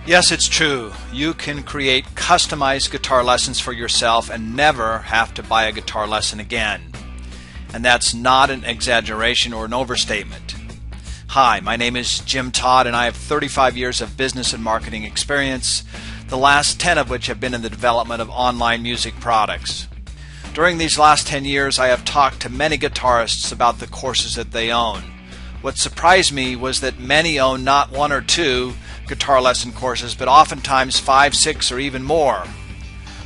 Yes, it's true. You can create customized guitar lessons for yourself and never have to buy a guitar lesson again. And that's not an exaggeration or an overstatement. Hi, my name is Jim Todd and I have 35 years of business and marketing experience, the last 10 of which have been in the development of online music products. During these last 10 years, I have talked to many guitarists about the courses that they own. What surprised me was that many own not one or two guitar lesson courses, but oftentimes 5, 6, or even more.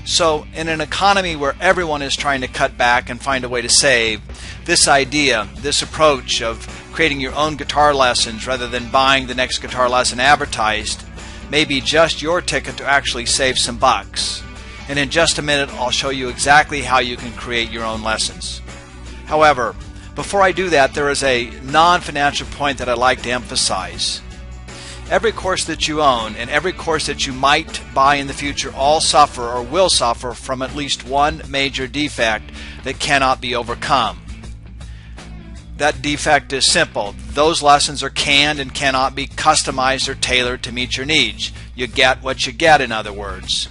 So, in an economy where everyone is trying to cut back and find a way to save, this idea, this approach of creating your own guitar lessons rather than buying the next guitar lesson advertised may be just your ticket to actually save some bucks. And in just a minute, I'll show you exactly how you can create your own lessons. However, before I do that, there is a non-financial point that I'd like to emphasize. Every course that you own and every course that you might buy in the future all suffer or will suffer from at least one major defect that cannot be overcome. That defect is simple. Those lessons are canned and cannot be customized or tailored to meet your needs. You get what you get, in other words.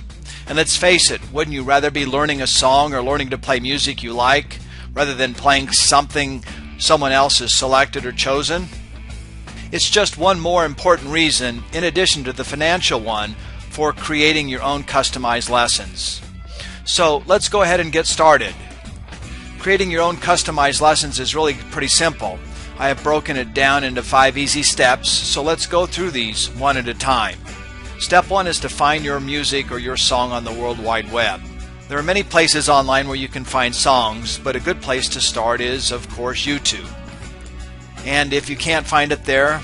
And let's face it, wouldn't you rather be learning a song or learning to play music you like rather than playing something someone else has selected or chosen? It's just one more important reason, in addition to the financial one, for creating your own customized lessons. So let's go ahead and get started. Creating your own customized lessons is really pretty simple. I have broken it down into 5 easy steps, so let's go through these one at a time. Step 1 is to find your music or your song on the World Wide Web. There are many places online where you can find songs, but a good place to start is, of course, YouTube. And if you can't find it there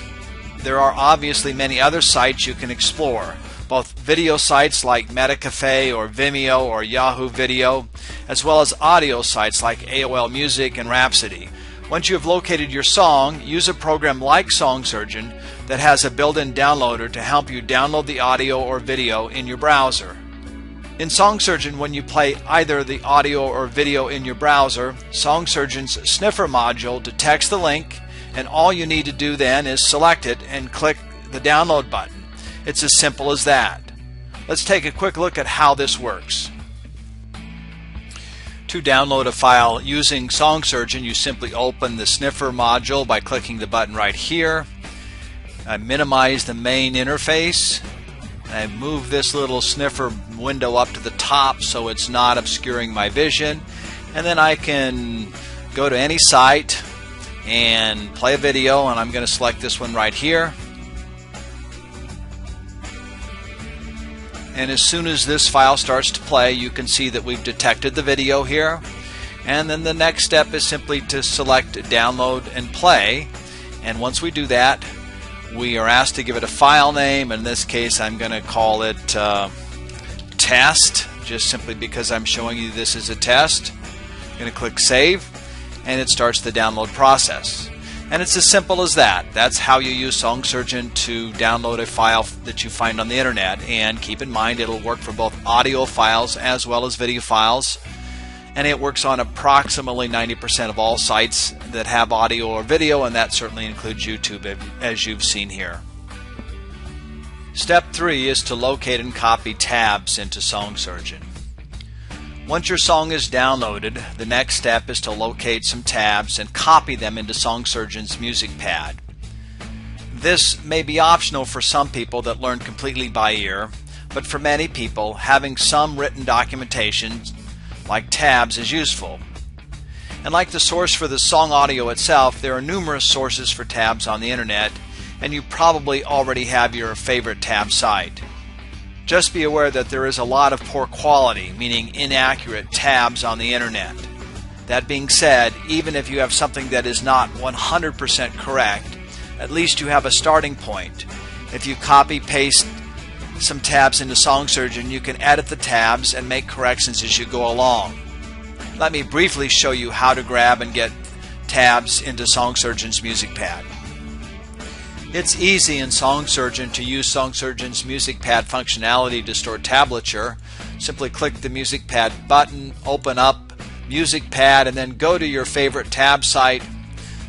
are obviously many other sites you can explore, both video sites like Metacafe or Vimeo or Yahoo Video, as well as audio sites like AOL Music and Rhapsody. Once you have located your song, use a program like SongSurgeon that has a built-in downloader to help you download the audio or video in your browser. In SongSurgeon, when you play either the audio or video in your browser, SongSurgeon's sniffer module detects the link, and all you need to do then is select it and click the download button. It's as simple as that. Let's take a quick look at how this works. To download a file using SongSurgeon, you simply open the sniffer module by clicking the button right here. I minimize the main interface. I move this little sniffer window up to the top so it's not obscuring my vision. And then I can go to any site and play a video, and I'm going to select this one right here. And as soon as this file starts to play, you can see that we've detected the video here. And then the next step is simply to select download and play. And once we do that, we are asked to give it a file name. In this case, I'm going to call it test, just simply because I'm showing you this is a test. I'm going to click save, and it starts the download process. And it's as simple as that. That's how you use SongSurgeon to download a file that you find on the internet. And keep in mind, it'll work for both audio files as well as video files. And it works on approximately 90% of all sites that have audio or video, and that certainly includes YouTube, as you've seen here. Step 3 is to locate and copy tabs into SongSurgeon. Once your song is downloaded, the next step is to locate some tabs and copy them into SongSurgeon's music pad. This may be optional for some people that learn completely by ear, but for many people, having some written documentation like tabs is useful. And like the source for the song audio itself, there are numerous sources for tabs on the internet, and you probably already have your favorite tab site. Just be aware that there is a lot of poor quality, meaning inaccurate, tabs on the internet. That being said, even if you have something that is not 100% correct, at least you have a starting point. If you copy-paste some tabs into SongSurgeon, you can edit the tabs and make corrections as you go along. Let me briefly show you how to grab and get tabs into SongSurgeon's music pad. It's easy in SongSurgeon to use SongSurgeon's music pad functionality to store tablature. Simply click the music pad button, open up music pad, and then go to your favorite tab site,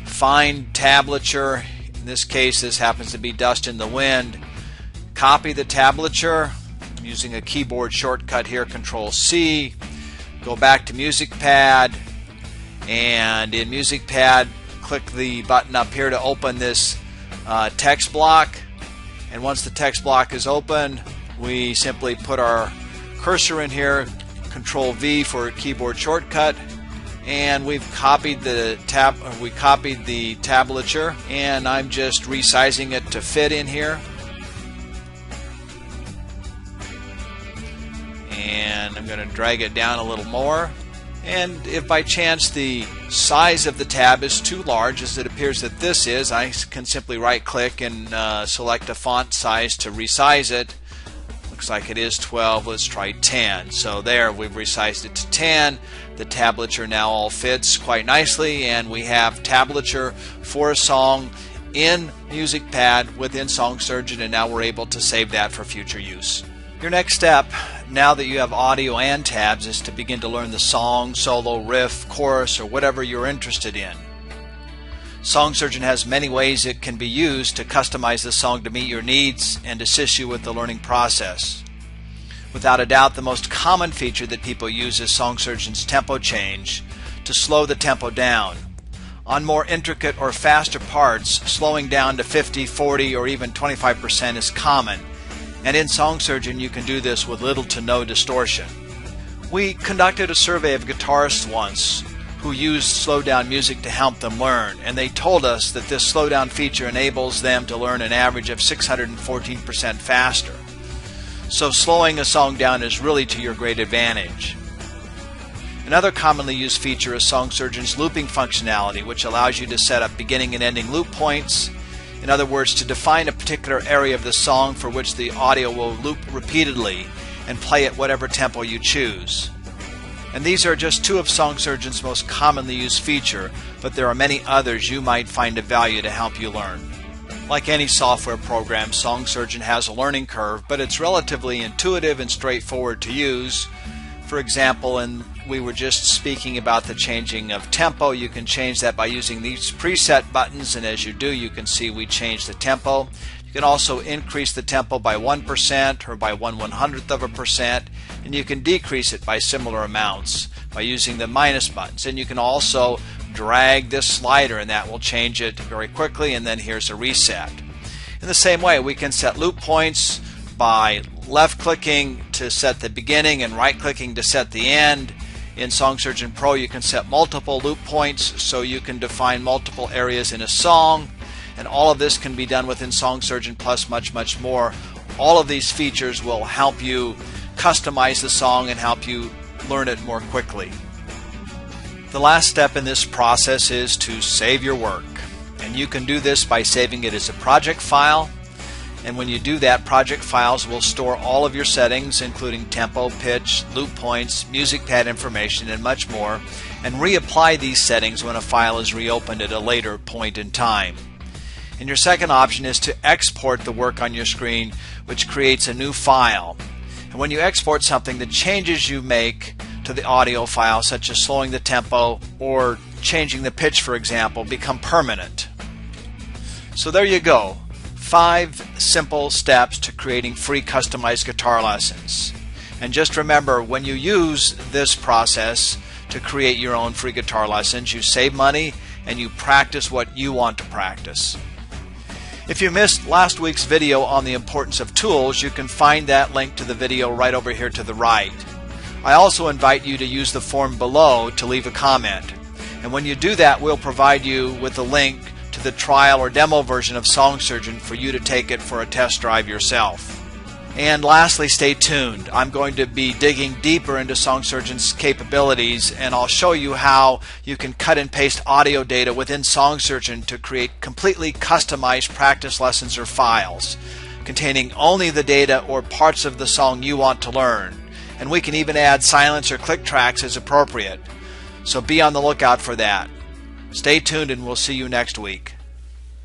find tablature. In this case, this happens to be Dust in the Wind. copy the tablature. I'm using a keyboard shortcut here, Control C. Go back to Music Pad, and in Music Pad, click the button up here to open this text block. And once the text block is open, we simply put our cursor in here, Control V for a keyboard shortcut, and we've copied the tablature, and I'm just resizing it to fit in here. And I'm going to drag it down a little more. And if by chance the size of the tab is too large, as it appears that this is, I can simply right click and select a font size to resize it. Looks like it is 12. Let's try 10. So there, we've resized it to 10. The tablature now all fits quite nicely, and we have tablature for a song in Music Pad within SongSurgeon, and now we're able to save that for future use. Your next step, now that you have audio and tabs, is to begin to learn the song, solo, riff, chorus, or whatever you're interested in. SongSurgeon has many ways it can be used to customize the song to meet your needs and assist you with the learning process. Without a doubt, the most common feature that people use is SongSurgeon's tempo change to slow the tempo down. On more intricate or faster parts, slowing down to 50, 40, or even 25% is common, and in SongSurgeon you can do this with little to no distortion. We conducted a survey of guitarists once who used slowdown music to help them learn, and they told us that this slowdown feature enables them to learn an average of 614% faster. So slowing a song down is really to your great advantage. Another commonly used feature is SongSurgeon's looping functionality, which allows you to set up beginning and ending loop points. In other words, to define a particular area of the song for which the audio will loop repeatedly and play at whatever tempo you choose. And these are just two of SongSurgeon's most commonly used features, but there are many others you might find of value to help you learn. Like any software program, SongSurgeon has a learning curve, but it's relatively intuitive and straightforward to use. For example, we were just speaking about the changing of tempo. You can change that by using these preset buttons, and as you do, you can see we change the tempo. You can also increase the tempo by 1% or by 1/100th of a percent, and you can decrease it by similar amounts by using the minus buttons. And you can also drag this slider, and that will change it very quickly, and then here's a reset. In the same way, we can set loop points by left clicking to set the beginning and right clicking to set the end. In SongSurgeon Pro, you can set multiple loop points, so you can define multiple areas in a song, and all of this can be done within SongSurgeon plus much more. All of these features will help you customize the song and help you learn it more quickly. The last step in this process is to save your work, and you can do this by saving it as a project file. And when you do that, project files will store all of your settings, including tempo, pitch, loop points, music pad information, and much more, and reapply these settings when a file is reopened at a later point in time. And your second option is to export the work on your screen, which creates a new file. And when you export something, the changes you make to the audio file, such as slowing the tempo or changing the pitch, for example, become permanent. So there you go. 5 simple steps to creating free customized guitar lessons. And just remember, when you use this process to create your own free guitar lessons, you save money and you practice what you want to practice. If you missed last week's video on the importance of tools, you can find that link to the video right over here to the right. I also invite you to use the form below to leave a comment. And when you do that, we'll provide you with a link to the trial or demo version of SongSurgeon for you to take it for a test drive yourself. And lastly, stay tuned. I'm going to be digging deeper into SongSurgeon's capabilities, and I'll show you how you can cut and paste audio data within SongSurgeon to create completely customized practice lessons or files containing only the data or parts of the song you want to learn. And we can even add silence or click tracks as appropriate. So be on the lookout for that. Stay tuned, and we'll see you next week.